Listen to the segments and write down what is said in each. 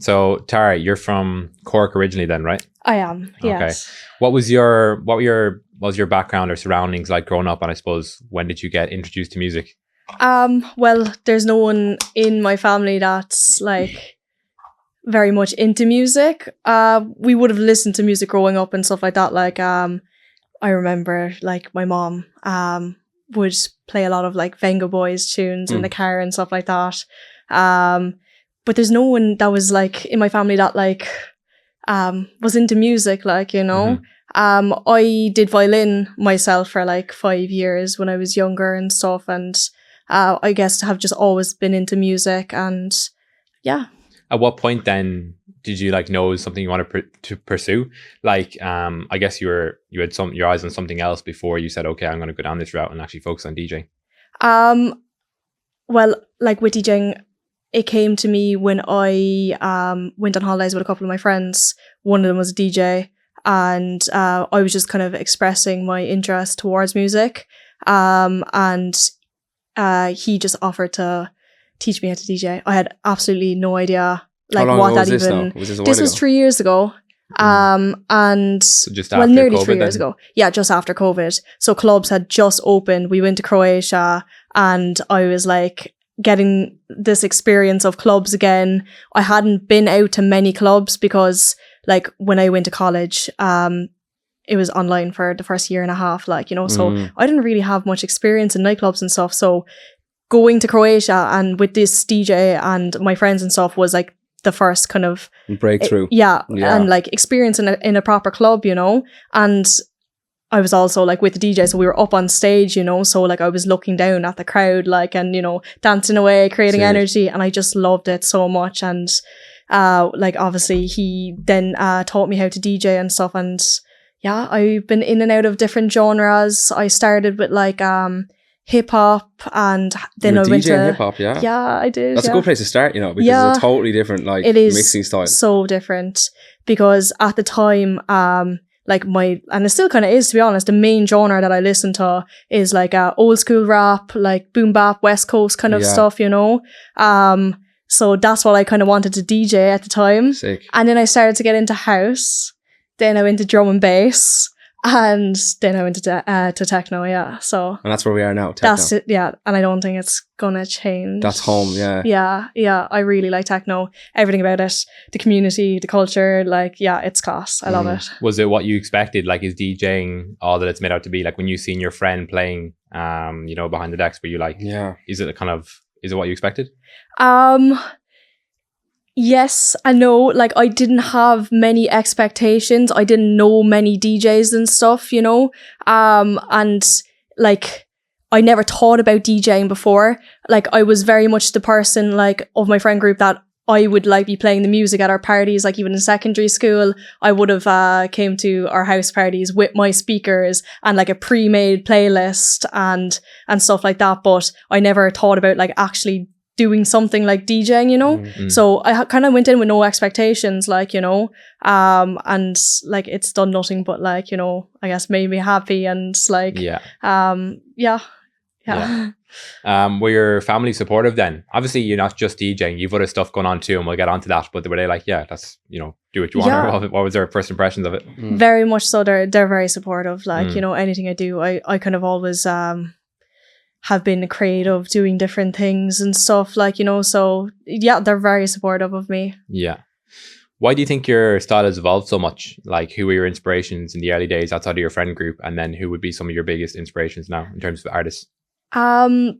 So Tara, you're from Cork originally then, right? I am, yes. Okay. What was your background or surroundings like growing up, and I suppose when did you get introduced to music? Well, there's no one in my family that's like very much into music. We would have listened to music growing up and stuff like that. Like, I remember like my mom would play a lot of like Vengaboys tunes in the car and stuff like that. But there's no one that was like in my family that like was into music, like, you know. I did violin myself for like 5 years when I was younger and stuff, and I guess have just always been into music. And yeah. At what point then did you like know it was something you wanted to pursue? Like, I guess you had your eyes on something else before you said, okay, I'm going to go down this route and actually focus on DJing. Well, like with DJing, it came to me when I went on holidays with a couple of my friends. One of them was a DJ, and I was just kind of expressing my interest towards music. And he just offered to teach me how to DJ. I had absolutely no idea like what that even. This was 3 years ago. And so just after nearly COVID 3 years then? ago. Yeah, just after COVID. So clubs had just opened. We went to Croatia, and I was like getting this experience of clubs again. I hadn't been out to many clubs because like when I went to college, it was online for the first year and a half, like, you know, so I didn't really have much experience in nightclubs and stuff. So going to Croatia and with this DJ and my friends and stuff was like the first kind of breakthrough. And like experience in a proper club, you know. And I was also like with the DJ, so we were up on stage, you know, so like I was looking down at the crowd, like, and, you know, dancing away, creating energy, and I just loved it so much. And like obviously he then taught me how to DJ and stuff, and yeah, I've been in and out of different genres. I started with like hip hop, and then I went to hip hop. Yeah, I did. That's a good place to start, you know, because it's a totally different like it is mixing style. So different, because at the time, like and it still kind of is, to be honest, the main genre that I listen to is like old school rap, like boom bap, West Coast kind of stuff, you know. So that's what I kind of wanted to DJ at the time. Sick. And then I started to get into house. Then I went to drum and bass. And then I went to techno, yeah. So and that's where we are now. Techno. That's it, yeah. And I don't think it's gonna change. That's home, yeah. Yeah. I really like techno. Everything about it, the community, the culture, like, yeah, it's class. I love it. Was it what you expected? Like, is DJing all that it's made out to be? Like when you seen your friend playing, you know, behind the decks, were you like, is it what you expected? Yes and no. Like, I didn't have many expectations. I didn't know many DJs and stuff, you know. And like, I never thought about DJing before. Like, I was very much the person like of my friend group that I would like be playing the music at our parties. Like even in secondary school, I would have came to our house parties with my speakers and like a pre-made playlist and stuff like that. But I never thought about like actually doing something like DJing, you know. So I kind of went in with no expectations, like, you know, and like it's done nothing but like, you know, I guess made me happy and like Were your family supportive then? Obviously you're not just DJing, you've other stuff going on too, and we'll get onto that, but were they like, yeah, that's, you know, do what you want? Or what was their first impressions of it? Very much so. They're very supportive, like, you know, anything I do, I kind of always have been creative, doing different things and stuff, like, you know, so yeah, they're very supportive of me. Yeah. Why do you think your style has evolved so much? Like, who were your inspirations in the early days outside of your friend group, and then who would be some of your biggest inspirations now in terms of artists? I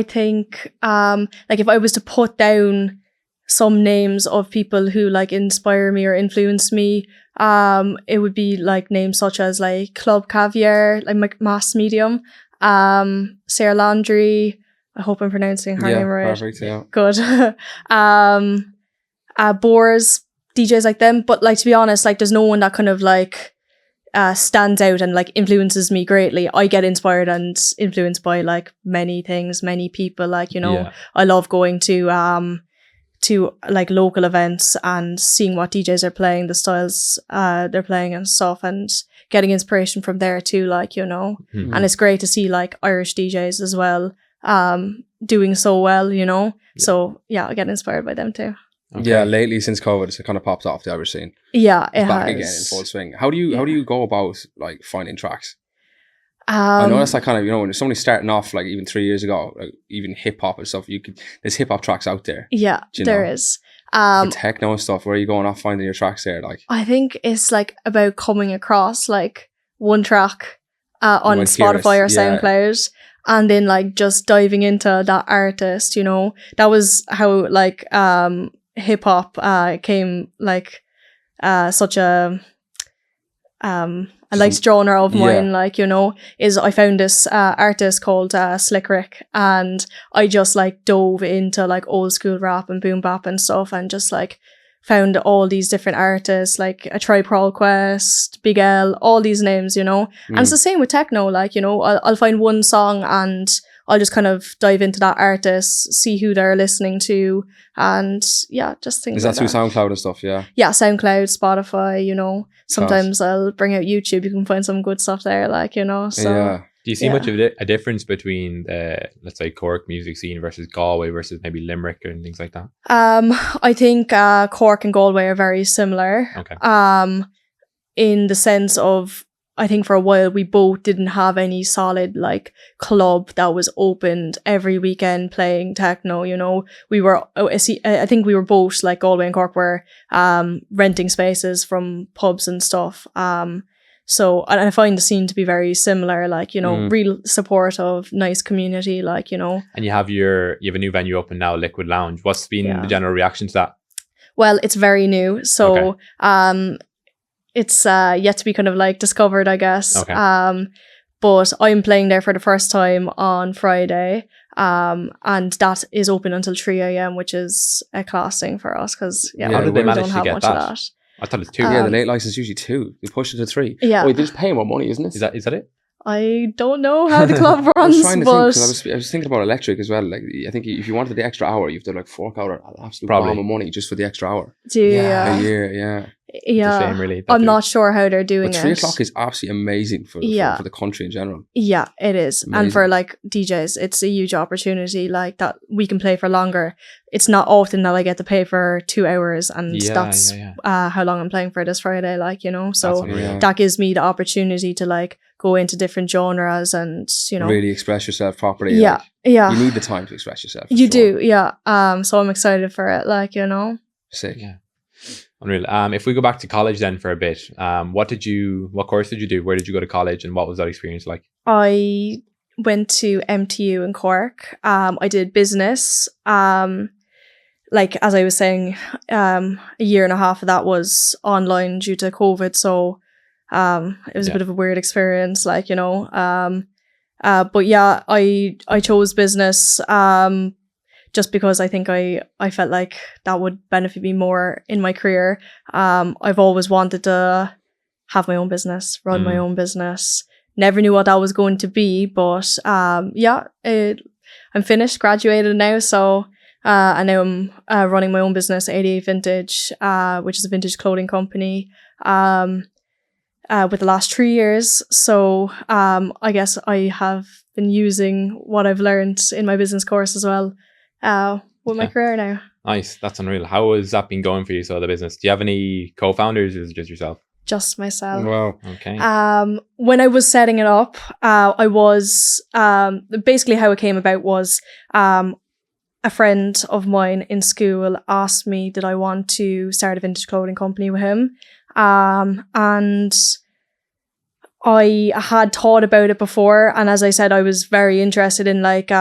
think like if I was to put down some names of people who like inspire me or influence me, it would be like names such as like Club Caviar, like Mass Medium, Sara Landry. I hope I'm pronouncing her name right. Perfect, yeah. Good. Bours, DJs like them. But like, to be honest, like there's no one that kind of like stands out and like influences me greatly. I get inspired and influenced by like many things, many people, like, you know. I love going to like local events and seeing what DJs are playing, the styles they're playing and stuff, and getting inspiration from there too, like, you know. And it's great to see like Irish DJs as well, doing so well, you know. So yeah, I get inspired by them too. Okay. Yeah, lately since COVID, it's kind of popped off the Irish scene. Yeah, it's back again in full swing. How do you go about like finding tracks? I know that's like kind of, you know, when somebody's starting off like even 3 years ago, like even hip hop and stuff, there's hip hop tracks out there. Yeah, there is. For techno and stuff, where are you going off finding your tracks there? Like, I think it's like about coming across like one track on Spotify or SoundCloud, and then like just diving into that artist, you know. That was how like hip hop came like such a light genre of mine, like, you know, is I found this artist called Slick Rick, and I just like dove into like old school rap and boom bap and stuff, and just like found all these different artists, like A Tribe Called Quest, Big L, all these names, you know. And it's the same with techno, like, you know, I'll find one song and I'll just kind of dive into that artist, see who they're listening to, and yeah, just things. Is that through SoundCloud and stuff? Yeah, SoundCloud, Spotify, you know. Sometimes I'll bring out YouTube. You can find some good stuff there, like, you know. So do you see much of a difference between the, let's say, Cork music scene versus Galway versus maybe Limerick and things like that? I think Cork and Galway are very similar. Okay. In the sense of, I think for a while we both didn't have any solid like club that was opened every weekend playing techno, you know. We were, I think we were both, like Galway and Cork, were renting spaces from pubs and stuff. So, and I find the scene to be very similar, like, you know, real supportive, nice community, like, you know. And you have a new venue open now, Liquid Lounge. What's been the general reaction to that? Well, it's very new. So, it's yet to be kind of like discovered, I guess. Okay. But I'm playing there for the first time on Friday. And that is open until 3 a.m, which is a class thing for us, because how did they manage to get that? I thought it's 2. The late license is usually 2. They push it to 3. Yeah. Wait, they just pay more money, isn't it? Is that it? I don't know how the club runs. I was trying to but think, because I was thinking about electric as well. Like, I think if you wanted the extra hour, you have to like fork out an absolute bomb of money just for the extra hour. A year, yeah. Yeah, it's a shame, really. I'm not sure how they're doing it. 3 o'clock is absolutely amazing for the country in general. Yeah, it is. Amazing. And for like DJs, it's a huge opportunity, like that we can play for longer. It's not often that I get to pay for 2 hours, and that's how long I'm playing for this Friday, like, you know. So that gives me the opportunity to like go into different genres and, you know, really express yourself properly. Yeah. You need the time to express yourself. You do, yeah. So I'm excited for it, like, you know. Sick. Yeah. Unreal. If we go back to college then for a bit, what course did you do? Where did you go to college, and what was that experience like? I went to MTU in Cork. I did business. Like, as I was saying, a year and a half of that was online due to COVID. So it was a bit of a weird experience, like, you know. But yeah, I chose business just because I think I felt like that would benefit me more in my career. I've always wanted to have my own business, run my own business. Never knew what that was going to be, but I'm finished, graduated now, so and now I'm running my own business, 88 Vintage, which is a vintage clothing company, with the last 3 years. So I guess I have been using what I've learned in my business course as well with my career now. Nice. That's unreal. How has that been going for you, so the business? Do you have any co-founders, or is it just yourself? Just myself. Wow. Okay. When I was setting it up, I was basically how it came about was a friend of mine in school asked me did I want to start a vintage clothing company with him, and I had thought about it before, and as I said, I was very interested in like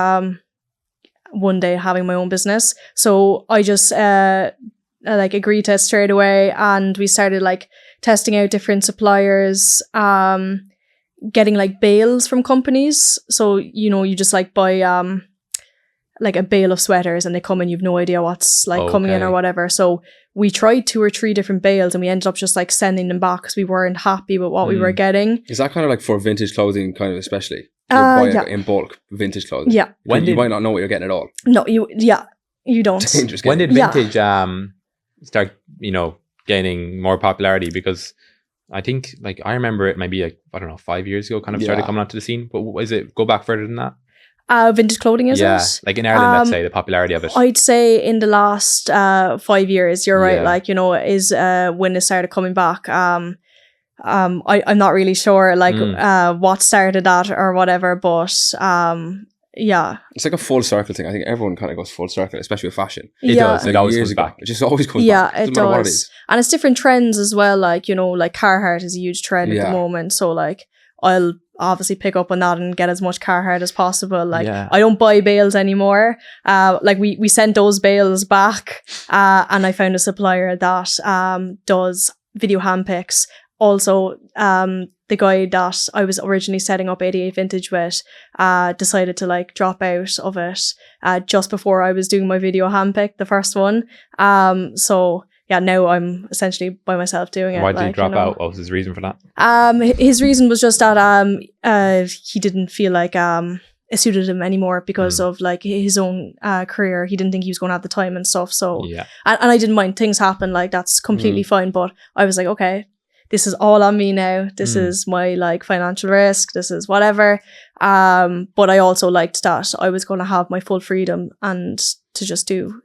one day having my own business. So I just like agreed to it straight away, and we started like testing out different suppliers, getting like bales from companies. So, you know, you just like buy like a bale of sweaters and they come and you've no idea what's like coming in or whatever. So we tried 2 or 3 different bales and we ended up just like sending them back because we weren't happy with what we were getting. Is that kind of like for vintage clothing kind of especially? You in bulk vintage clothing? Yeah. You might not know what you're getting at all. No, you don't. When did vintage start, you know, gaining more popularity? Because I think like I remember it maybe like, I don't know, 5 years ago kind of started coming onto the scene. But is it go back further than that? Vintage clothing, is it? Like in Ireland, let's say, the popularity of it. I'd say in the last 5 years, you're right. Like, you know, is when it started coming back. I'm not really sure like what started that or whatever, but yeah, it's like a full circle thing. I think everyone kind of goes full circle, especially with fashion. It does. It always comes ago, back. It just always comes back. Yeah, it does. And it's different trends as well. Like, you know, like Carhartt is a huge trend at the moment. So like, I'll obviously pick up on that and get as much Carhartt as possible. Like, I don't buy bales anymore. Like we sent those bales back, and I found a supplier that does video handpicks. Also, the guy that I was originally setting up 88 Vintage with decided to like drop out of it just before I was doing my video handpick, the first one. So yeah, now I'm essentially by myself doing it. Why did he drop out? What was his reason for that? His reason was just that he didn't feel like it suited him anymore because of like his own career. He didn't think he was going to have the time and stuff. So and I didn't mind, things happen, like that's completely fine. But I was like, okay, this is all on me now. This is my like financial risk. This is whatever. But I also liked that I was going to have my full freedom and to just do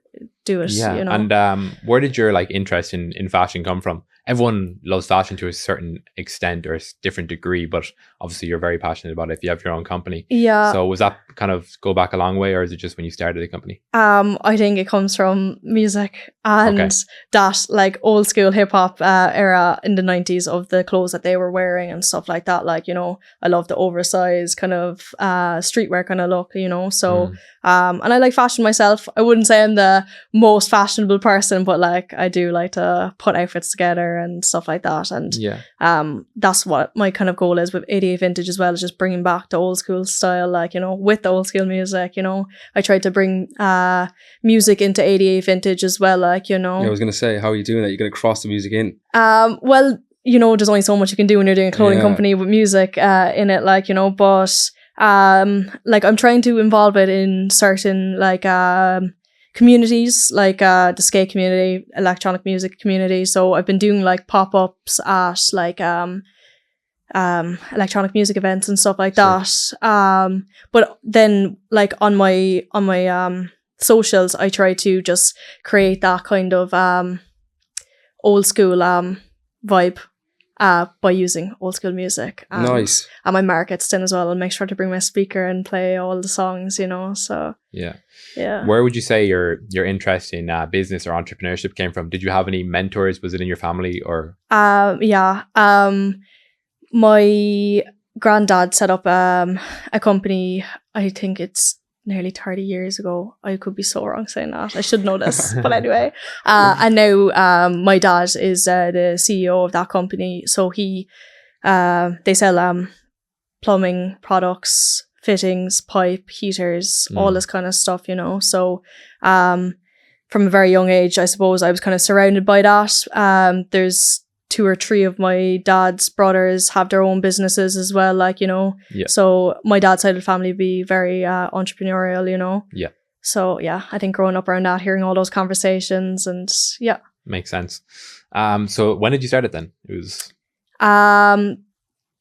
it. Yeah. You know? And where did your like interest in fashion come from? Everyone loves fashion to a certain extent or a different degree, but obviously you're very passionate about it if you have your own company. Yeah. So was that kind of go back a long way, or is it just when you started the company? I think it comes from music and that like old school hip hop era in the 90s of the clothes that they were wearing and stuff like that. Like, you know, I love the oversized kind of streetwear kind of look, you know. So and I like fashion myself. I wouldn't say I'm the most fashionable person, but like I do like to put outfits together and stuff like that. And that's what my kind of goal is with 88 Vintage as well, is just bringing back the old school style, like, you know, with the old school music. You know, I tried to bring music into 88 Vintage as well, like, you know. Yeah, I was gonna say, how are you doing that? You're gonna cross the music in? Well, you know, there's only so much you can do when you're doing a clothing company with music in it, like, you know. But like I'm trying to involve it in certain like communities, like the skate community, electronic music community. So I've been doing like pop-ups at like electronic music events and stuff like that. But then like on my socials, I try to just create that kind of old school vibe by using old school music. Nice. And my markets then as well. I'll make sure to bring my speaker and play all the songs, you know. So yeah. Where would you say your interest in business or entrepreneurship came from? Did you have any mentors? Was it in your family or? My granddad set up a company. I think it's nearly 30 years ago. I could be so wrong saying that. I should know this. But anyway. And now my dad is the CEO of that company. So they sell plumbing products, fittings, pipe, heaters, all this kind of stuff, you know. So from a very young age, I suppose I was kind of surrounded by that. There's 2 or 3 of my dad's brothers have their own businesses as well, like, you know. So my dad's side of the family would be very entrepreneurial, you know. So yeah, I think growing up around that, hearing all those conversations, and makes sense. So when did you start it then? It was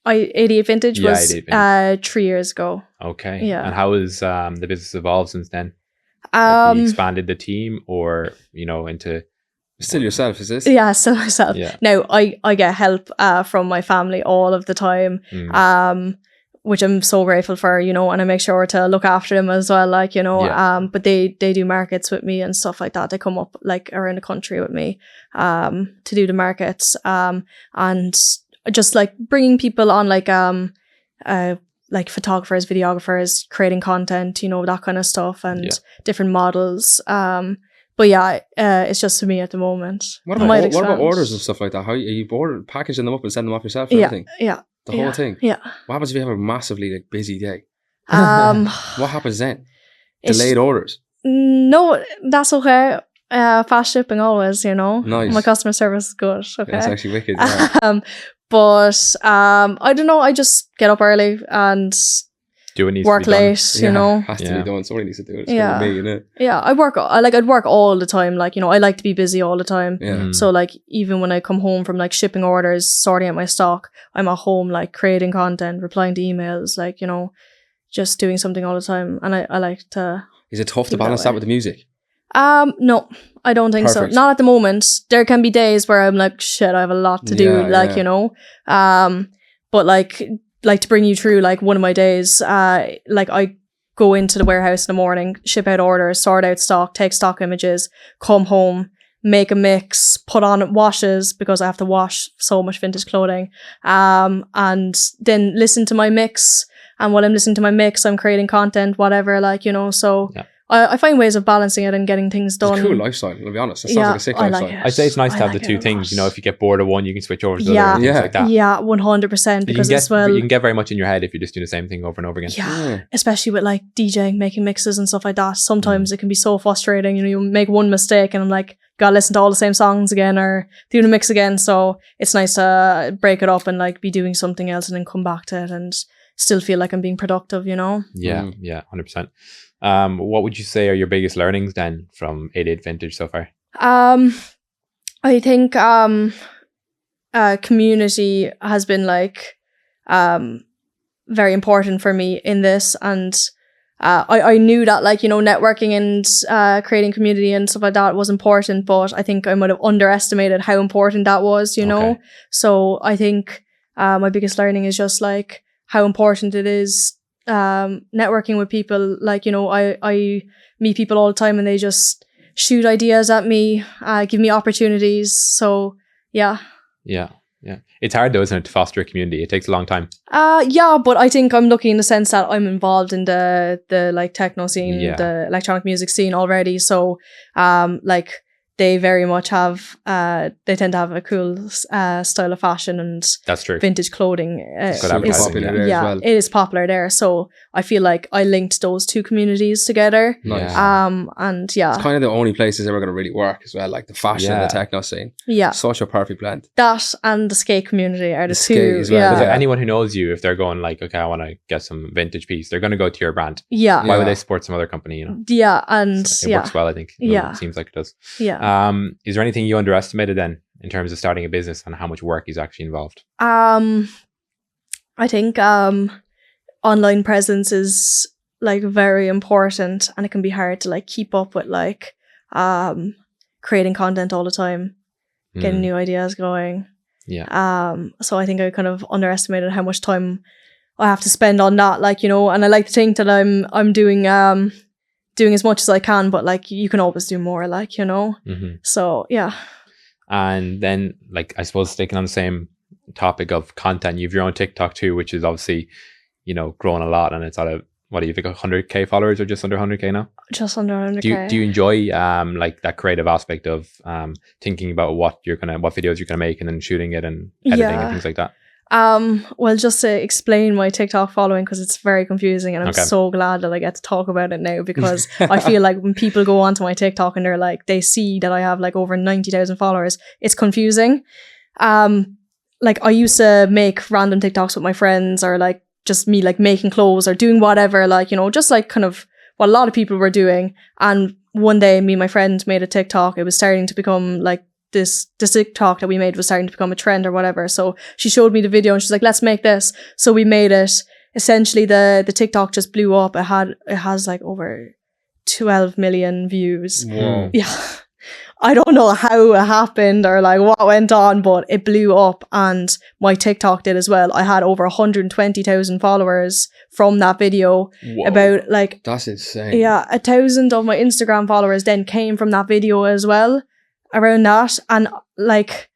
88 Vintage was 88 Vintage. 3 years ago. Okay. And how has the business evolved since then? Have you expanded the team, or, you know, into... Still yourself, is this? Yeah, still myself. Now, I get help from my family all of the time, which I'm so grateful for, you know, and I make sure to look after them as well, like, you know. But they do markets with me and stuff like that. They come up like around the country with me to do the markets, and just like bringing people on, like photographers, videographers, creating content, you know, that kind of stuff, and different models. But yeah, it's just for me at the moment. What about orders and stuff like that? How are you packaging them up and send them off yourself and everything? The whole thing? Yeah. What happens if you have a massively like busy day? What happens then? Delayed orders? No, that's okay. Fast shipping always, you know. Nice. My customer service is good. Okay. That's actually wicked. Yeah. But I don't know, I just get up early and do what needs work to be late, done. you know. Has to be done. Somebody needs to do it. It's me, you know. Yeah, I'd work all the time. Like, you know, I like to be busy all the time. Yeah. So like even when I come home from like shipping orders, sorting out my stock, I'm at home like creating content, replying to emails, like, you know, just doing something all the time. And I like to. Is it tough to Keep it that balance that way. with the music? No, I don't think Perfect. so. Not at the moment. There can be days where I'm like, shit, I have a lot to do, Yeah, like, yeah. you know. But like to bring you through like one of my days, like I go into the warehouse in the morning, ship out orders, sort out stock, take stock images, come home, make a mix, put on washes because I have to wash so much vintage clothing, and then listen to my mix. And while I'm listening to my mix, I'm creating content, whatever, like, you know, so Yeah. I find ways of balancing it and getting things It's done. a cool lifestyle, I'll be honest. It sounds like a sick I lifestyle. like it. I'd say it's nice to I have the like it two a things. You know, lot. if you get bored of one, you can switch over to the Yeah. other and things Yeah. like that. Yeah, 100%. Because you as well, can get very much in your head if you're just doing the same thing over and over again. yeah, especially with like DJing, making mixes and stuff like that. Sometimes it can be so frustrating. You know, you make one mistake and I'm like, gotta listen to all the same songs again or do the mix again. So it's nice to break it up and like be doing something else and then come back to it and still feel like I'm being productive, you know? Yeah, yeah, 100%. What would you say are your biggest learnings then from 88 Vintage so far? I think community has been like very important for me in this, and I knew that like, you know, networking and creating community and stuff like that was important, but I think I might have underestimated how important that was, you know. Okay. So I think my biggest learning is just like how important it is networking with people. Like, you know, I meet people all the time and they just shoot ideas at me, give me opportunities. So yeah. Yeah, yeah. It's hard though, isn't it, to foster a community? It takes a long time. Yeah, but I think I'm lucky in the sense that I'm involved in the like techno scene, Yeah. the electronic music scene already. So like they very much have they tend to have a cool style of fashion and That's true. vintage clothing. Good Super advertising, popular yeah. there Yeah, as well. it is popular there. So I feel like I linked those two communities together. Nice. Yeah. And yeah, It's kind of the only places ever going to really work as well, like the fashion and Yeah. the techno scene. yeah, Such a perfect blend. that and the skate community are the The skate two. as well, Yeah, Because yeah. anyone who knows you, if they're going like, okay, I want to get some vintage piece, they're going to go to your brand. yeah, Why would Yeah. they support some other company? You know, yeah, and it yeah, works well. I think. Yeah. It seems like it does. yeah. Is there anything you underestimated then in terms of starting a business and how much work is actually involved? I think online presence is like very important, and it can be hard to like keep up with like creating content all the time, getting Mm, new ideas going. Yeah. So I think I kind of underestimated how much time I have to spend on that, like, you know, and I like to think that I'm doing as much as I can, but like you can always do more, like, you know. Mhm. So yeah. And then, like, I suppose sticking on the same topic of content, you have your own TikTok too, which is obviously, you know, growing a lot, and it's at a, what do you think, 100k followers or just under 100k now? Just under 100k. Do you enjoy like that creative aspect of thinking about what videos you're gonna make and then shooting it and editing and Yeah. things like that? Well, just to explain my TikTok following, because it's very confusing, and I'm Okay. so glad that I get to talk about it now, because I feel like when people go onto my TikTok and they're like, they see that I have like over 90,000 followers, it's confusing. Like I used to make random TikToks with my friends, or like just me like making clothes or doing whatever, like, you know, just like kind of what a lot of people were doing. And one day me and my friend made a TikTok. It was starting to become like this TikTok that we made was starting to become a trend or whatever. So she showed me the video and she's like, let's make this. So we made it. Essentially the TikTok just blew up. It has like over 12 million views. Whoa. Yeah. I don't know how it happened or like what went on, but it blew up, and my TikTok did as well. I had over 120,000 followers from that video. Whoa. About like, That's insane. yeah, 1,000 of my Instagram followers then came from that video as well, around that. And like,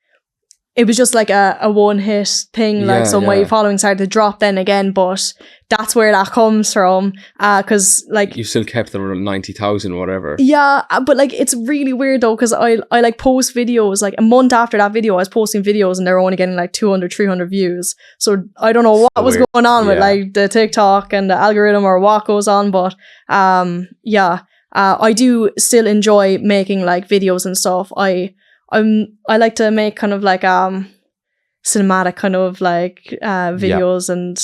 it was just like a one hit thing. Like, Yeah, so my yeah. following started to drop then again, but that's where that comes from. Cause like, You still kept them around 90,000 or whatever. yeah, but like it's really weird though, because I like post videos like a month after that video. I was posting videos and they're only getting like 200, 300 views. So I don't know what So was weird. going on with Yeah. like the TikTok and the algorithm or what goes on, but yeah, I do still enjoy making like videos and stuff. I like to make kind of like cinematic kind of like videos and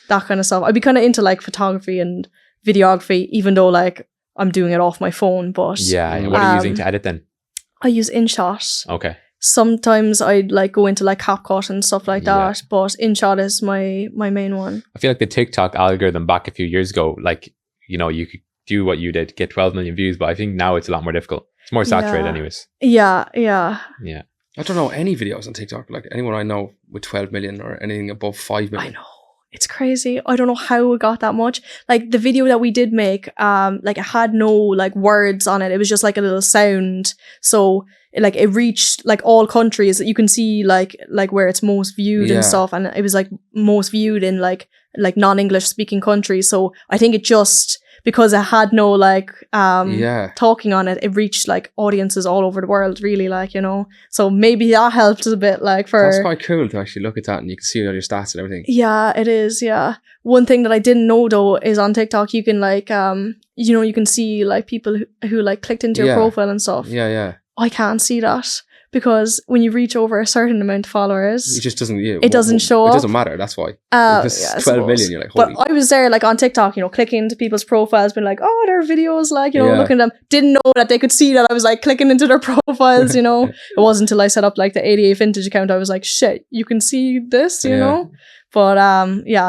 that kind of stuff. I'd be kind of into like photography and videography, even though like I'm doing it off my phone. But Yeah. And what are you using to edit then? I use InShot. Okay. sometimes I'd like go into like CapCut and stuff like that, but InShot is my main one. I feel like the TikTok algorithm back a few years ago, like, you know, you could do what you did, get 12 million views, but I think now it's a lot more difficult. It's more saturated anyways. Yeah. I don't know any videos on TikTok, like anyone I know with 12 million or anything above 5 million. I know. It's crazy. I don't know how it got that much. Like the video that we did make, like it had no like words on it. It was just like a little sound. So like it reached like all countries that you can see like where it's most viewed and stuff. And it was like most viewed in like non-English speaking countries. So I think it just, because it had no like talking on it, it reached like audiences all over the world, really, like, you know. So maybe that helped a bit, like for... That's quite cool to actually look at that and you can see all your stats and everything. Yeah, it is, yeah. One thing that I didn't know though is on TikTok you can like, you know, you can see like people who like clicked into your profile and stuff. Yeah. I can't see that. Because when you reach over a certain amount of followers, it just doesn't. It doesn't show up. It doesn't matter. That's why. It's 12 million. You're like, holy. But I was there, like on TikTok, you know, clicking into people's profiles, being like, "Oh, there are videos," like, you know, looking at them. Didn't know that they could see that I was like clicking into their profiles. You know, it wasn't until I set up like the 88 Vintage account I was like, "Shit, you can see this," you know. But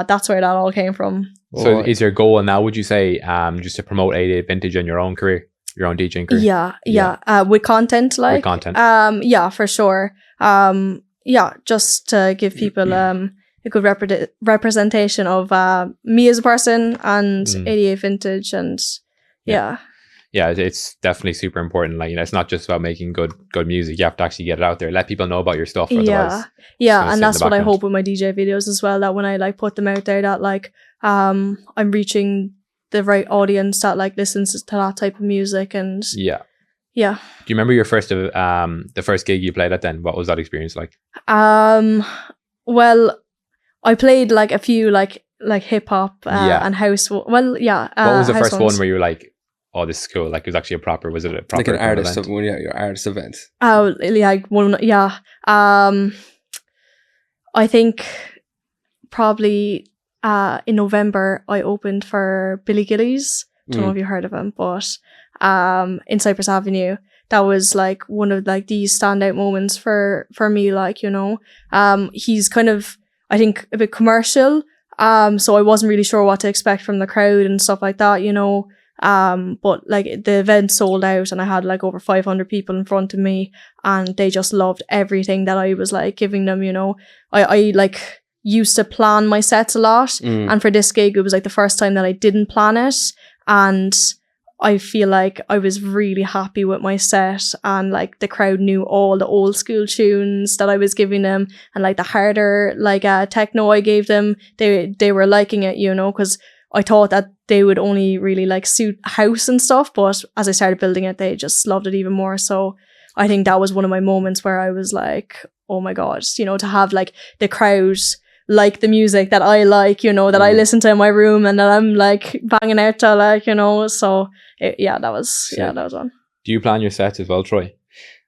that's where that all came from. So, is your goal now? Would you say just to promote 88 Vintage in your own career? Your own DJing career? Yeah. With content, like. With content. Yeah, for sure. Just to give people a good representation of me as a person and 88 Vintage, and yeah, it's definitely super important. Like, you know, it's not just about making good music. You have to actually get it out there, let people know about your stuff. Otherwise, and that's what I hope with my DJ videos as well, that when I like put them out there, that like I'm reaching the right audience that like listens to that type of music. And do you remember your first the first gig you played at then? What was that experience like? Well, I played like a few like hip hop and house. What was the first one where you were like, oh, this is cool? Like, it was actually was it a proper like an artist event? Your artist event? Oh, like one, I think probably in November I opened for Billy Gillies. Don't know if you heard of him, but in Cypress Avenue, that was like one of like these standout moments for me, like, you know. He's kind of, I think, a bit commercial, so I wasn't really sure what to expect from the crowd and stuff like that, you know. But like the event sold out and I had like over 500 people in front of me and they just loved everything that I was like giving them, you know. I like used to plan my sets a lot, and for this gig it was like the first time that I didn't plan it, and I feel like I was really happy with my set, and like the crowd knew all the old school tunes that I was giving them, and like the harder like techno I gave them, they were liking it, you know, because I thought that they would only really like suit house and stuff, but as I started building it, they just loved it even more. So I think that was one of my moments where I was like, oh my god, you know, to have like the crowd like the music that I like, you know, that I listen to in my room and that I'm like banging out to, like, you know. So that was one. Do you plan your sets as well, Troy?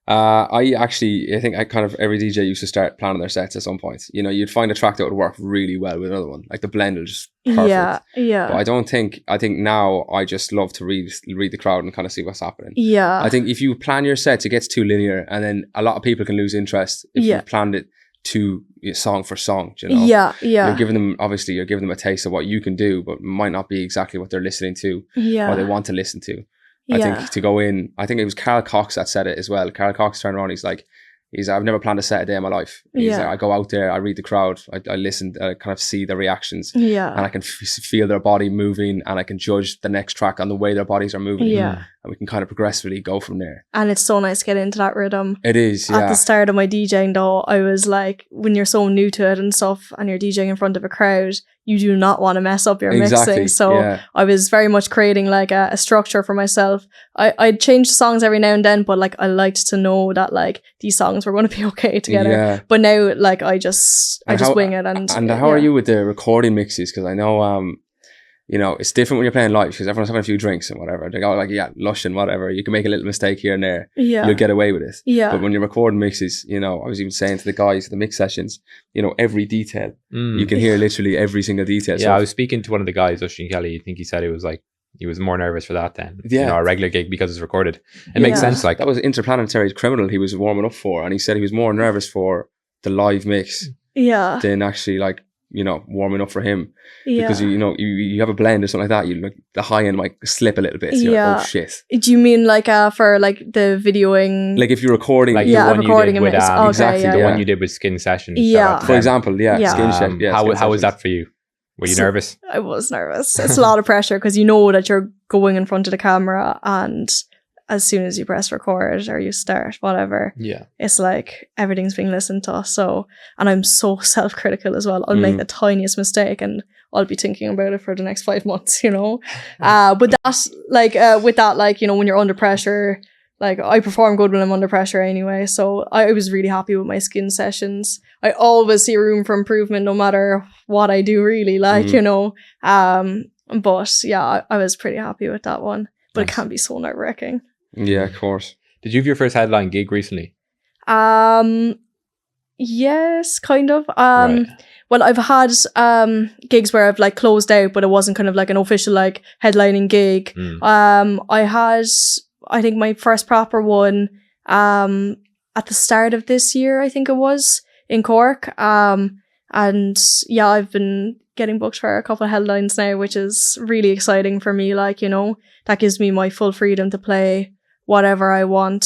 I think every DJ used to start planning their sets at some point. You know, you'd find a track that would work really well with another one, like the blend was just perfect. Yeah. But I think now I just love to read the crowd and kind of see what's happening. Yeah. I think if you plan your sets, it gets too linear, and then a lot of people can lose interest if you planned it to song for song, you know. You're giving them a taste of what you can do, but might not be exactly what they're listening to or they want to listen to. I think to go in, I think it was Carl Cox that said it as well. Carl Cox turned around, he's like, I've never planned a set a day in my life. He's like, I go out there, I read the crowd, I listen, I kind of see the reactions, and I can feel their body moving, and I can judge the next track on the way their bodies are moving, and we can kind of progressively go from there. And it's so nice to get into that rhythm. It is, At the start of my DJing though, I was like, when you're so new to it and stuff, and you're DJing in front of a crowd, you do not want to mess up your mixing. So I was very much creating like a structure for myself. I'd change the songs every now and then, but like I liked to know that like these songs were going to be okay together. But now like I just wing it. And how are you with the recording mixes? Because I know you know, it's different when you're playing live because everyone's having a few drinks and whatever. They go like, lush and whatever. You can make a little mistake here and there. You'll get away with it. But when you're recording mixes, you know, I was even saying to the guys, the mix sessions, you know, every detail. You can hear literally every single detail. Yeah, I was speaking to one of the guys, Oisin Kelly. I think he said it was like he was more nervous for that than a regular gig because it's recorded. It makes sense. Like that was Interplanetary Criminal he was warming up for, and he said he was more nervous for the live mix than actually like warming up for him, because you have a blend or something like that, you like the high end might slip a little bit, so you're like, oh shit. Do you mean like for like the videoing, like if you're recording like the one recording you did with exactly the one you did with Skin Sessions, for example, Skin Check, how was that for you? Were you nervous? I was nervous. It's a lot of pressure because you know that you're going in front of the camera, and as soon as you press record or you start whatever, it's like everything's being listened to. So, and I'm so self-critical as well. I'll make the tiniest mistake and I'll be thinking about it for the next 5 months, but that's like with that, like when you're under pressure, like I perform good when I'm under pressure anyway. So I was really happy with my Skin Sessions. I always see room for improvement no matter what I do, really, like but yeah, I was pretty happy with that one. But it can be so nerve-wracking. Yeah, of course. Did you have your first headline gig recently? Yes, kind of. Well, I've had gigs where I've like closed out, but it wasn't kind of like an official like headlining gig. I had, I think, my first proper one at the start of this year, I think it was, in Cork. And yeah, I've been getting booked for a couple of headlines now, which is really exciting for me. Like, that gives me my full freedom to play whatever I want,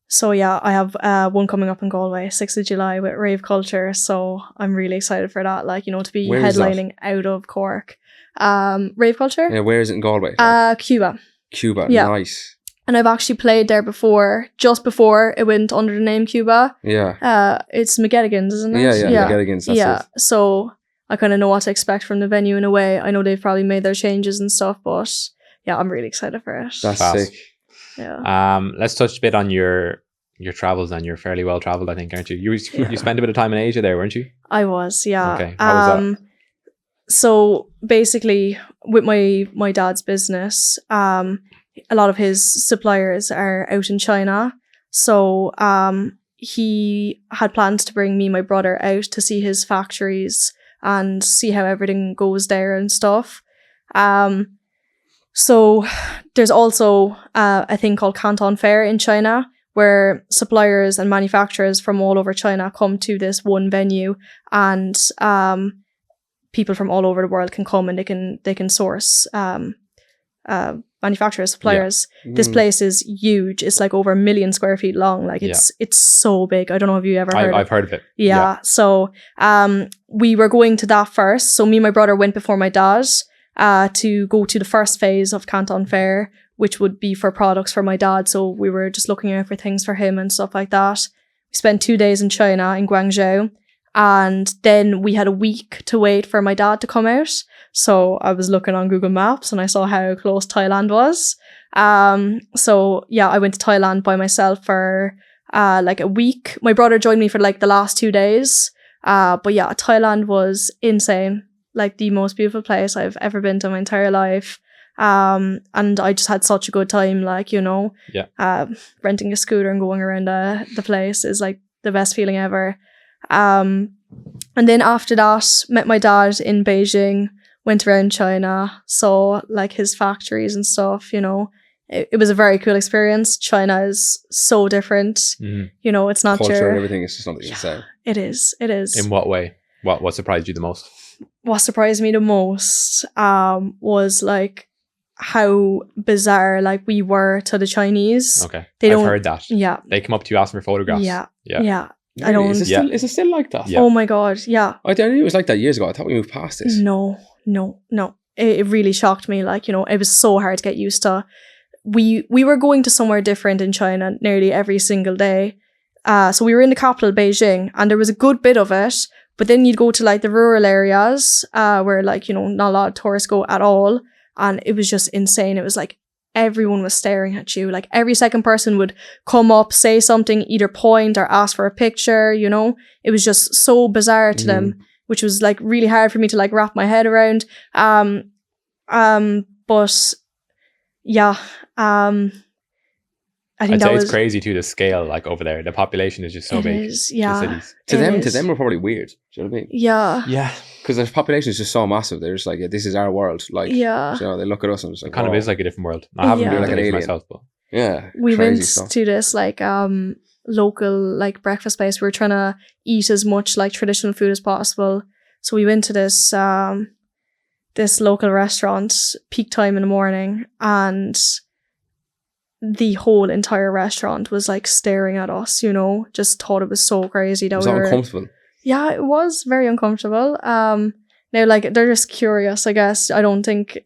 So yeah, I have one coming up in Galway, 6th of July with Rave Culture. So I'm really excited for that, like, to be headlining out of Cork. Rave Culture? Yeah, where is it in Galway? Cuba. Cuba, yeah. Nice. And I've actually played there before, just before it went under the name Cuba. Yeah. It's McGettigan's, isn't it? Yeah, McGettigan's, that's it. So I kind of know what to expect from the venue in a way. I know they've probably made their changes and stuff, but yeah, I'm really excited for it. That's sick. Yeah. Let's touch a bit on your travels, and you're fairly well traveled, I think, aren't you? You spent a bit of time in Asia there, weren't you? I was, yeah. Okay. How was that? So basically, with my dad's business, a lot of his suppliers are out in China. So he had plans to bring me and my brother out to see his factories and see how everything goes there and stuff. So there's also a thing called Canton Fair in China, where suppliers and manufacturers from all over China come to this one venue, and people from all over the world can come and they can source manufacturers, suppliers. This place is huge. It's like over 1 million square feet long. Like it's so big. I don't know if you ever heard I've heard of it. Yeah. So we were going to that first. So me and my brother went before my dad to go to the first phase of Canton Fair, which would be for products for my dad. So we were just looking out for things for him and stuff like that. We spent 2 days in China, in Guangzhou. And then we had a week to wait for my dad to come out. So I was looking on Google Maps and I saw how close Thailand was. So yeah, I went to Thailand by myself for like a week. My brother joined me for like the last 2 days. But yeah, Thailand was insane. Like the most beautiful place I've ever been to in my entire life. And I just had such a good time, like, renting a scooter and going around the place is like the best feeling ever. And then after that, met my dad in Beijing, went around China, saw like his factories and stuff, It was a very cool experience. China is so different. It's not culture and everything is just something insane. It is. In what way? What surprised you the most? What surprised me the most was like how bizarre like we were to the Chinese. Okay. I've heard that. Yeah. They come up to you asking for photographs. Yeah. Really? I don't. Is it still like that? Yeah. Oh my god, yeah. I knew it was like that years ago. I thought we moved past this. No. It really shocked me. Like, it was so hard to get used to. We were going to somewhere different in China nearly every single day. So we were in the capital, Beijing, and there was a good bit of it. But then you'd go to like the rural areas where like, not a lot of tourists go at all. And it was just insane. It was like everyone was staring at you. Like every second person would come up, say something, either point or ask for a picture, It was just so bizarre to them, which was like really hard for me to like wrap my head around. But yeah, I'd say it's crazy too, the scale like over there. The population is just so big. Yeah. To them, we're probably weird. Do you know what I mean? Yeah. Yeah. Because the population is just so massive. They're just like, yeah, this is our world. Like, yeah. You know, they look at us and it's like, it kind of is like a different world. I haven't been like an alien myself, but yeah. We went to this like local like breakfast place. We were trying to eat as much like traditional food as possible. So we went to this this local restaurant, peak time in the morning, and the whole entire restaurant was like staring at us, you know, just thought it was so crazy that was uncomfortable. Yeah, it was very uncomfortable. Now like they're just curious, I guess. I don't think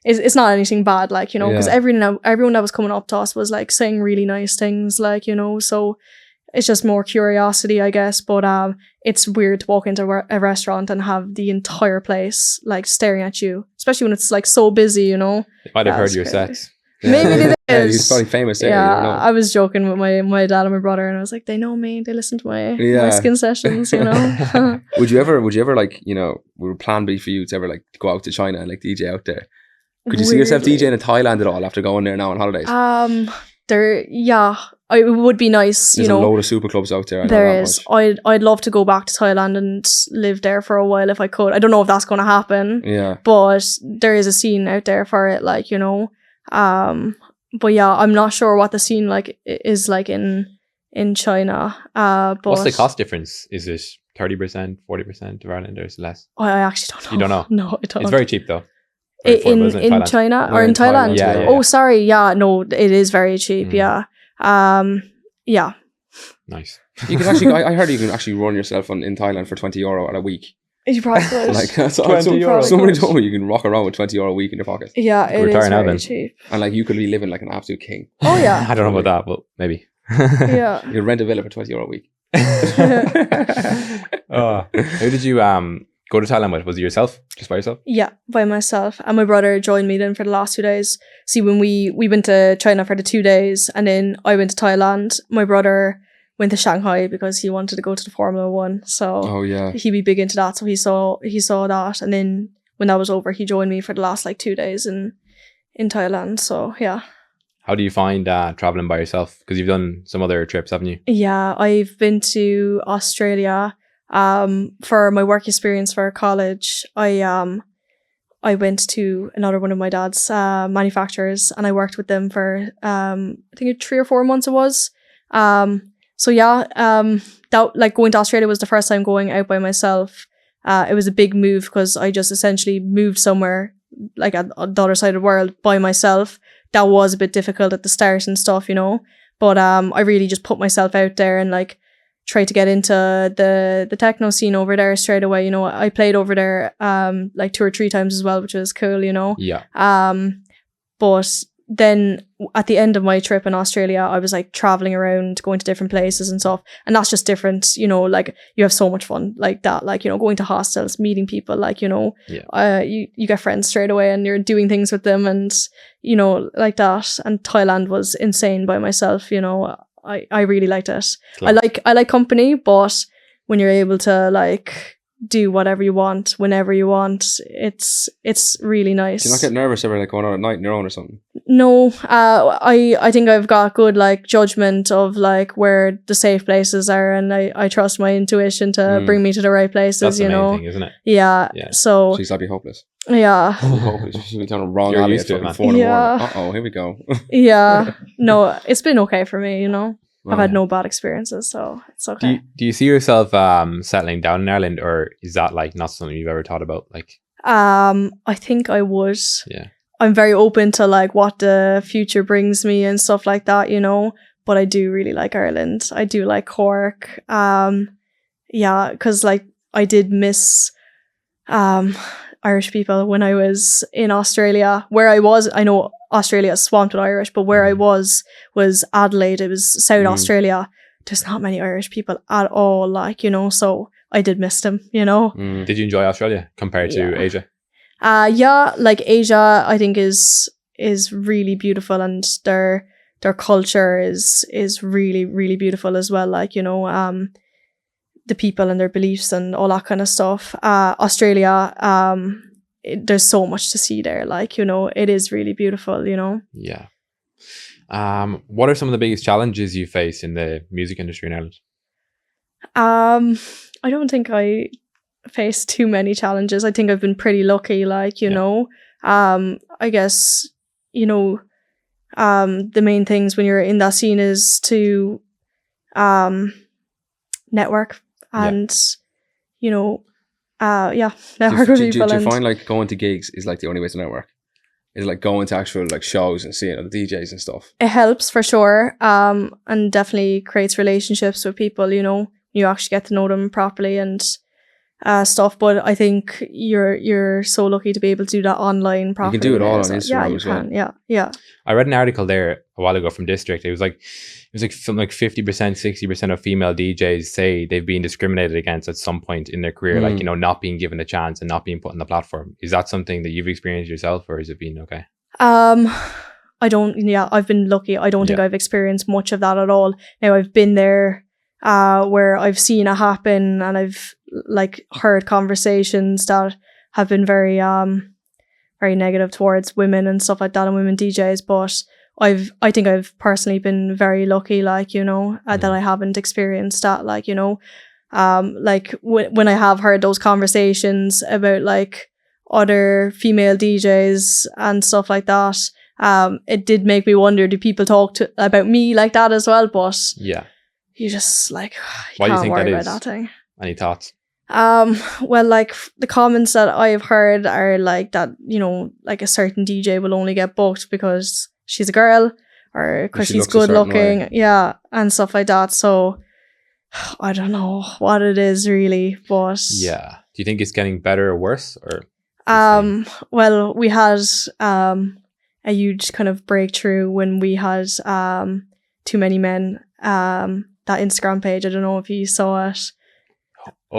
it's not anything bad, like, you know, because everyone that was coming up to us was like saying really nice things, like, you know, so it's just more curiosity, I guess. But it's weird to walk into a restaurant and have the entire place like staring at you, especially when it's like so busy, you know. They might have heard your sex. Yeah. Maybe they did. Yeah, he's probably famous there. Yeah, you know. I was joking with my dad and my brother, and I was like, they know me, they listen to my skin sessions, you know. Would you ever like, you know, would plan B for you to ever like go out to China and like DJ out there? Could you see yourself DJing in Thailand at all after going there now on holidays? It would be nice. There's you know, a load of super clubs out there. There is. I'd love to go back to Thailand and live there for a while if I could. I don't know if that's going to happen. Yeah. But there is a scene out there for it, like, you know. But yeah, I'm not sure what the scene like is like in China. But what's the cost difference? Is it 30%, 40% of Ireland, or is it less? I actually don't know. You don't know? No, I don't. It's very cheap though. In China or in Thailand? Yeah. Oh, sorry. Yeah, no, it is very cheap. Yeah. Yeah. Nice. You can actually. I heard you can actually run yourself in Thailand for €20 at a week. You probably could. Like somebody told me you can rock around with €20 a week in your pocket. Yeah, it is very cheap. And like you could be living like an absolute king. Oh yeah. I don't know about that, but maybe. Yeah. You could rent a villa for €20 a week. Who did you go to Thailand with? Was it yourself? Just by yourself? Yeah, by myself. And my brother joined me then for the last 2 days. See, when we went to China for the 2 days, and then I went to Thailand. My brother went to Shanghai because he wanted to go to the Formula 1. So he'd be big into that. So he saw that. And then when that was over, he joined me for the last like 2 days in Thailand. So yeah. How do you find traveling by yourself? Because you've done some other trips, haven't you? Yeah, I've been to Australia for my work experience for college. I went to another one of my dad's manufacturers, and I worked with them for I think 3 or 4 months it was. So yeah, that like going to Australia was the first time going out by myself. It was a big move because I just essentially moved somewhere like at the other side of the world by myself. That was a bit difficult at the start and stuff, you know. But I really just put myself out there and like tried to get into the techno scene over there straight away. You know, I played over there like 2 or 3 times as well, which was cool, you know. Yeah. But then at the end of my trip in Australia, I was like traveling around, going to different places and stuff. And that's just different, you know, like you have so much fun like that, like, you know, going to hostels, meeting people, like, you know, you get friends straight away and you're doing things with them and, you know, like that. And Thailand was insane by myself, you know. I really liked it. I like company, but when you're able to like do whatever you want, whenever you want, it's really nice. Do you not get nervous ever like going out at night on your own or something? No, I think I've got good like judgment of like where the safe places are, and I trust my intuition to bring me to the right places. That's you the main know, thing, isn't it? Yeah. So she's I'd be hopeless. Yeah. She'll be down a wrong alley at 4 in the morning. Here we go. Yeah. No, it's been okay for me. You know. I've had no bad experiences, so it's okay. Do you see yourself settling down in Ireland, or is that like not something you've ever thought about? Like, I think I would. Yeah. I'm very open to like what the future brings me and stuff like that, you know. But I do really like Ireland. I do like Cork. Yeah, because like I did miss Irish people when I was in Australia. Where I was, I know Australia is swamped with Irish, but where I was Adelaide. It was South Australia. There's not many Irish people at all, like, you know, so I did miss them, you know. Did you enjoy Australia compared to Asia? Yeah, like Asia I think is really beautiful, and their culture is really, really beautiful as well, like, you know, the people and their beliefs and all that kind of stuff. Australia, there's so much to see there, like, you know, it is really beautiful, you know. Yeah. What are some of the biggest challenges you face in the music industry in Ireland? I don't think I face too many challenges. I think I've been pretty lucky, like, you know. I guess, you know, the main things when you're in that scene is to network and, you know, network with people. Do you find like going to gigs is like the only way to network? Is like going to actual like shows and seeing other DJs and stuff? It helps for sure, and definitely creates relationships with people, you know. You actually get to know them properly and stuff, but I think you're so lucky to be able to do that online properly. You can do it all on Instagram as well. Yeah. I read an article there a while ago from District. It was like something like 50%, 60% of female DJs say they've been discriminated against at some point in their career, like, you know, not being given a chance and not being put on the platform. Is that something that you've experienced yourself, or has it been okay? I've been lucky. I don't think I've experienced much of that at all. Now, I've been there where I've seen it happen, and I've like heard conversations that have been very very negative towards women and stuff like that, and women DJs, but I think I've personally been very lucky, like, you know, that I haven't experienced that, like, you know, like when I have heard those conversations about like other female DJs and stuff like that, it did make me wonder, do people talk about me like that as well? But you just like, why do you think worry that is? About that thing. Any thoughts? Well, like the comments that I have heard are like that, you know, like a certain DJ will only get booked because she's a girl or because she's good looking, and stuff like that. So I don't know what it is really, but do you think it's getting better or worse, or well, we had a huge kind of breakthrough when we had Too Many Men, that Instagram page. I don't know if you saw it.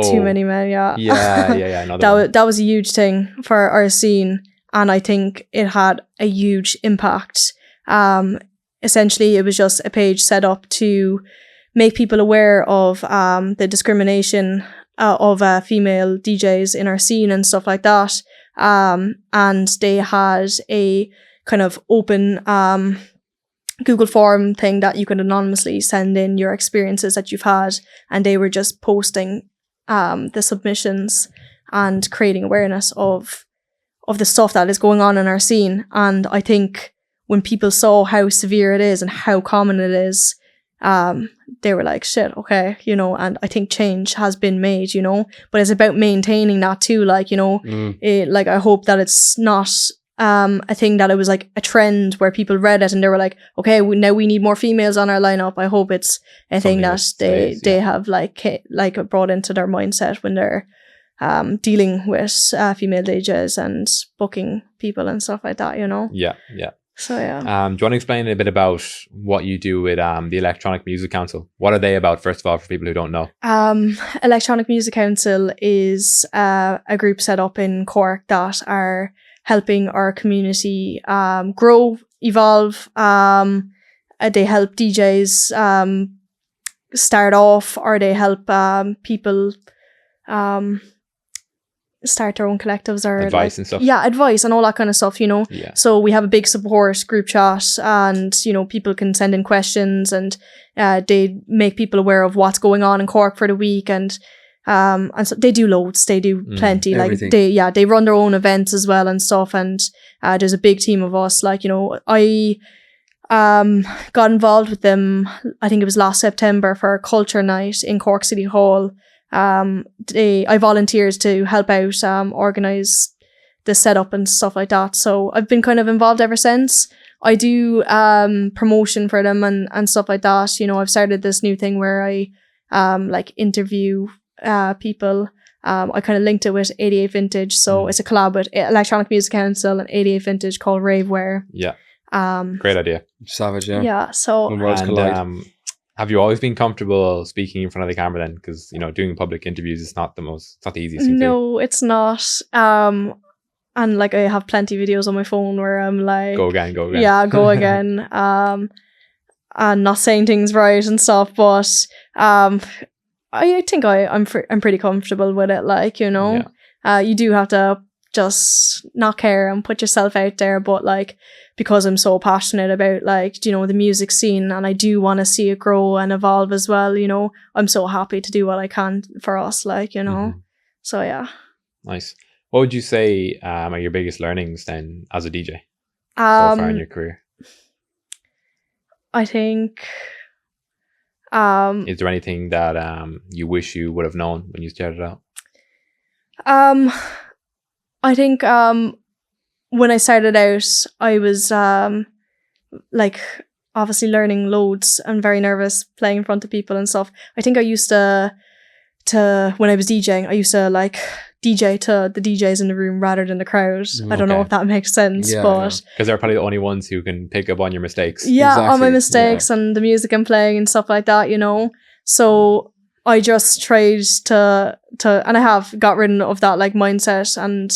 Too Many Men, that was a huge thing for our scene, and I think it had a huge impact. Essentially, it was just a page set up to make people aware of the discrimination of female DJs in our scene and stuff like that. And they had a kind of open Google form thing that you could anonymously send in your experiences that you've had, and they were just posting the submissions and creating awareness of the stuff that is going on in our scene. And I think when people saw how severe it is and how common it is, they were like, shit, okay, you know, and I think change has been made, you know, but it's about maintaining that too, like, you know, like I hope that it's not a thing that it was like a trend where people read it and they were like, okay, now we need more females on our lineup. I hope it's a thing that they have like brought into their mindset when they're dealing with female DJs and booking people and stuff like that, you know? Yeah. So yeah. Do you want to explain a bit about what you do with the Electronic Music Council? What are they about, first of all, for people who don't know? Electronic Music Council is a group set up in Cork that are helping our community grow, evolve. They help DJs start off, or they help people start their own collectives, or advice and stuff. Yeah, advice and all that kind of stuff, you know. Yeah. So we have a big support group chat, and you know, people can send in questions, and they make people aware of what's going on in Cork for the week, and so they do loads, they do plenty, everything. Like they run their own events as well and stuff, and there's a big team of us, like, you know. I got involved with them, I think it was last September, for a culture night in Cork City Hall. I volunteered to help out organize the setup and stuff like that, so I've been kind of involved ever since. I do promotion for them and stuff like that, you know. I've started this new thing where I like interview people. I kind of linked it with 88 Vintage, so it's a collab with Electronic Music Council and 88 Vintage called Raveware. Great idea. Savage. So when worlds collide. Have you always been comfortable speaking in front of the camera then? Because, you know, doing public interviews is not the easiest thing. No, it's not. And like I have plenty of videos on my phone where I'm like, go again. Yeah, go again. And not saying things right and stuff, but I think I'm pretty comfortable with it, like, you know. You do have to just not care and put yourself out there. But like, because I'm so passionate about like, you know, the music scene, and I do want to see it grow and evolve as well, you know, I'm so happy to do what I can for us, like, you know. So yeah. Nice. What would you say are your biggest learnings then as a DJ so far in your career? I think is there anything that you wish you would have known when you started out? I think when I started out, I was like obviously learning loads and very nervous playing in front of people and stuff. I think I used to when I was DJing, I used to like DJ to the DJs in the room rather than the crowd. I don't know if that makes sense, but because they're probably the only ones who can pick up on your mistakes. Yeah, exactly. On my mistakes and the music I'm playing and stuff like that, you know. So I just tried to and I have got rid of that like mindset, and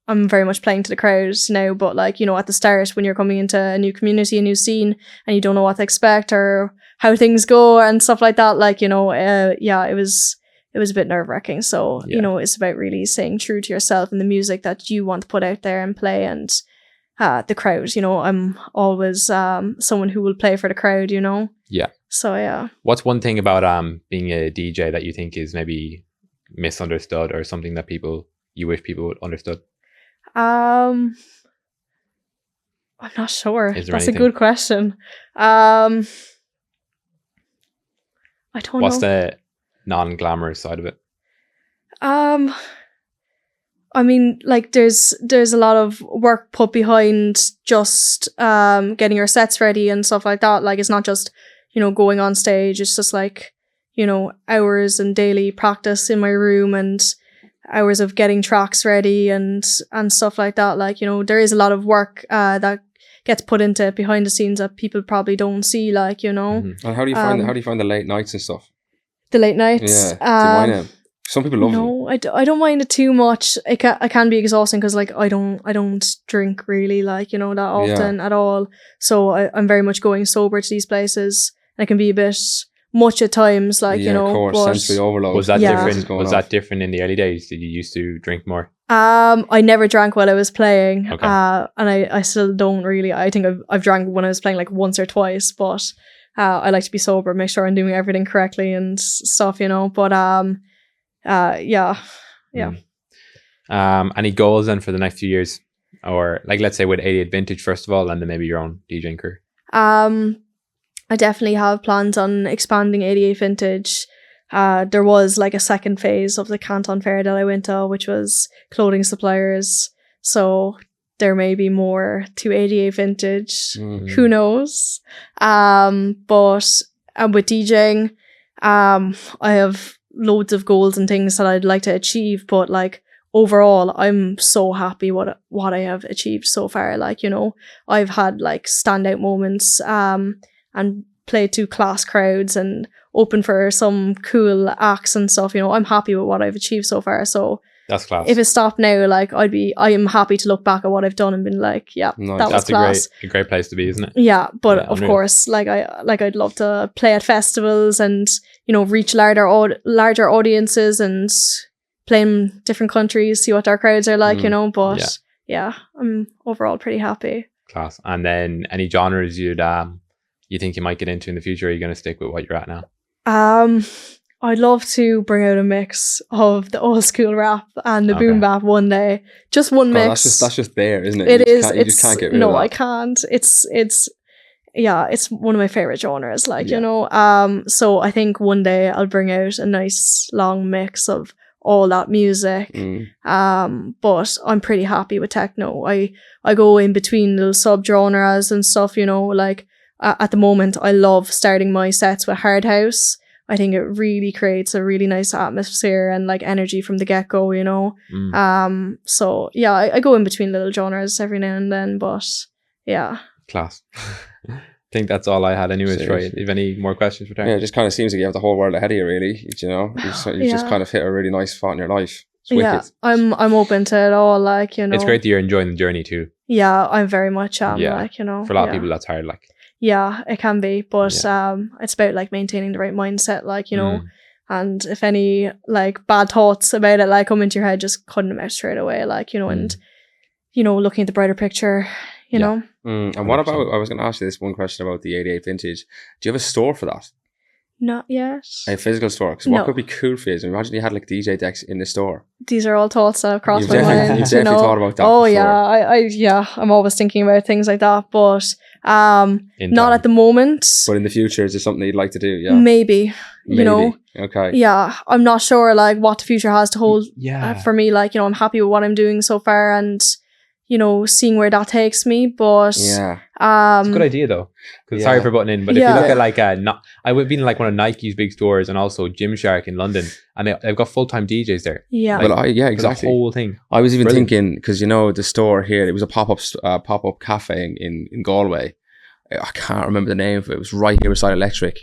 I'm very much playing to the crowd now. But like, you know, at the start when you're coming into a new community, a new scene, and you don't know what to expect or how things go and stuff like that, like, you know, it was a bit nerve-wracking. So, you know, it's about really staying true to yourself and the music that you want to put out there and play. And the crowd, you know, I'm always someone who will play for the crowd, you know. Yeah. So yeah. What's one thing about being a DJ that you think is maybe misunderstood, or something that you wish people would understood? I'm not sure. That's a good question. I don't know. What's the non-glamorous side of it? I mean, like there's a lot of work put behind just getting your sets ready and stuff like that. Like, it's not just, you know, going on stage. It's just like, you know, hours and daily practice in my room and hours of getting tracks ready and stuff like that. Like, you know, there is a lot of work that gets put into it behind the scenes that people probably don't see, like, you know. And how do you find the late nights and stuff? The late nights? Yeah. Do you mind it? Some people love them. No, I don't mind it too much. I can be exhausting because like I don't drink really, like, you know, that often at all. So I'm very much going sober to these places, and it can be a bit much at times, like, you know. Of course, sensory overload. Was that different? Was that different in the early days? Did you used to drink more? I never drank while I was playing. Okay. And I still don't really. I think I've drank when I was playing like once or twice, but I like to be sober, make sure I'm doing everything correctly and stuff, you know. But yeah. Any goals then for the next few years, or like let's say with 88 Vintage first of all, and then maybe your own DJing career? I definitely have plans on expanding 88 Vintage. There was like a second phase of the Canton Fair that I went to, which was clothing suppliers. So there may be more to 88 Vintage. Who knows? But with DJing, I have loads of goals and things that I'd like to achieve, but like overall I'm so happy what I have achieved so far. Like, you know, I've had like standout moments and played to class crowds and open for some cool acts and stuff. You know, I'm happy with what I've achieved so far. So that's class. If it stopped now, like I am happy to look back at what I've done and been like, yeah, nice. That was class. A great place to be, isn't it? Yeah, but of course, I'd love to play at festivals and, you know, reach larger audiences and play in different countries, see what our crowds are like, you know. But yeah, I'm overall pretty happy. Class. And then any genres you think you might get into in the future? Or are you going to stick with what you're at now? I'd love to bring out a mix of the old school rap and the boom bap one day. Just one mix. That's just there, isn't it? It is. You just can't get rid of that. No, I can't. It's one of my favorite genres, like, you know. So I think one day I'll bring out a nice long mix of all that music. But I'm pretty happy with techno. I go in between little sub-genres and stuff, you know, like at the moment I love starting my sets with hard house. I think it really creates a really nice atmosphere and like energy from the get-go, you know. So yeah, I go in between little genres every now and then, but yeah. Class. I think that's all I had anyways, Troy. Do you have any more questions for Taryn? Yeah, it just kind of seems like you have the whole world ahead of you, really. You know, you just kind of hit a really nice spot in your life. It's wicked. I'm open to it all, like, you know. It's great that you're enjoying the journey too. Yeah, I very much am, like, you know. For a lot of people, that's hard, like. Yeah, it can be, but it's about like maintaining the right mindset, like, you know. And if any like bad thoughts about it like come into your head, just cutting them out straight away, like, you know, and, you know, looking at the brighter picture, you know. And what about, I was going to ask you this one question about the 88 vintage. Do you have a store for that? Not yet. A physical store? Because what could be cool for you is imagine you had like DJ decks in the store. These are all thoughts that have crossed my mind. You've definitely thought about that before. I'm always thinking about things like that, but not at the moment. But in the future, is there something you'd like to do? Yeah, maybe. You know. Okay. Yeah, I'm not sure like what the future has to hold for me. Like, you know, I'm happy with what I'm doing so far, and, you know, seeing where that takes me. But it's a good idea though. Sorry for butting in, but if you look at like I would be in like one of Nike's big stores and also Gymshark in London, and they've got full-time DJs there. Yeah. Like, well, exactly. The whole thing. I was even thinking, because, you know, the store here, it was a pop-up cafe in Galway. I can't remember the name of it. It was right here beside Electric,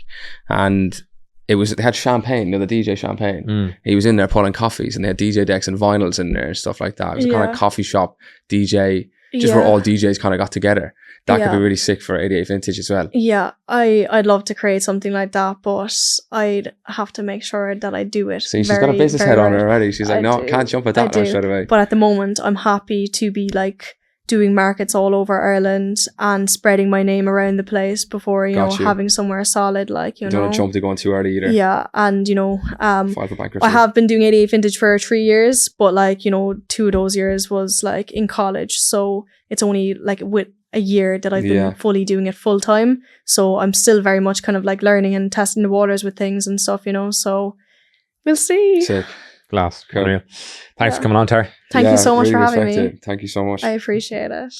and they had champagne, you know, the DJ champagne. He was in there pulling coffees, and they had DJ decks and vinyls in there and stuff like that. It was a kind of coffee shop DJ, just where all DJs kind of got together. That could be really sick for 88 vintage as well. Yeah, I'd love to create something like that, but I'd have to make sure that I do it. See, she's got a business head on her already. She's like, no, can't jump at that one straight away. But at the moment, I'm happy to be like doing markets all over Ireland and spreading my name around the place before, you know, having somewhere solid, like, you know. Don't jump to going too early either. Yeah, and, you know, file for bankruptcy. I have been doing 88 vintage for 3 years, but like, you know, 2 of those years was like in college, so it's only like with a year that I've been fully doing it full time. So I'm still very much kind of like learning and testing the waters with things and stuff, you know, so we'll see. Sick. Class. Cool. Thanks for coming on, Tara. Thank you so much for having me. Thank you so much. I appreciate it.